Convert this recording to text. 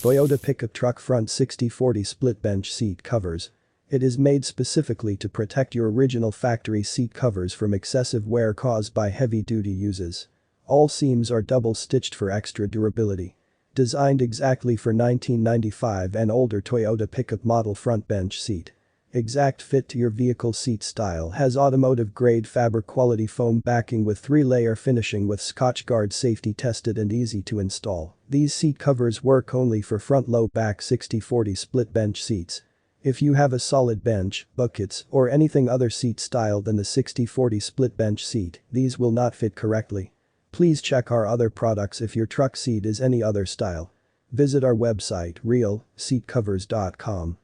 Toyota pickup truck front 60/40 split bench seat covers. It is made specifically to protect your original factory seat covers from excessive wear caused by heavy-duty uses. All seams are double-stitched for extra durability. Designed exactly for 1995 and older Toyota pickup model front bench seat. Exact fit to your vehicle seat style, has automotive-grade fabric quality foam backing with 3-layer finishing with Scotch guard, safety tested and easy to install. These seat covers work only for front low back 60/40 split bench seats. If you have a solid bench, buckets, or anything other seat style than the 60/40 split bench seat, these will not fit correctly. Please check our other products if your truck seat is any other style. Visit our website RealSeatCovers.com.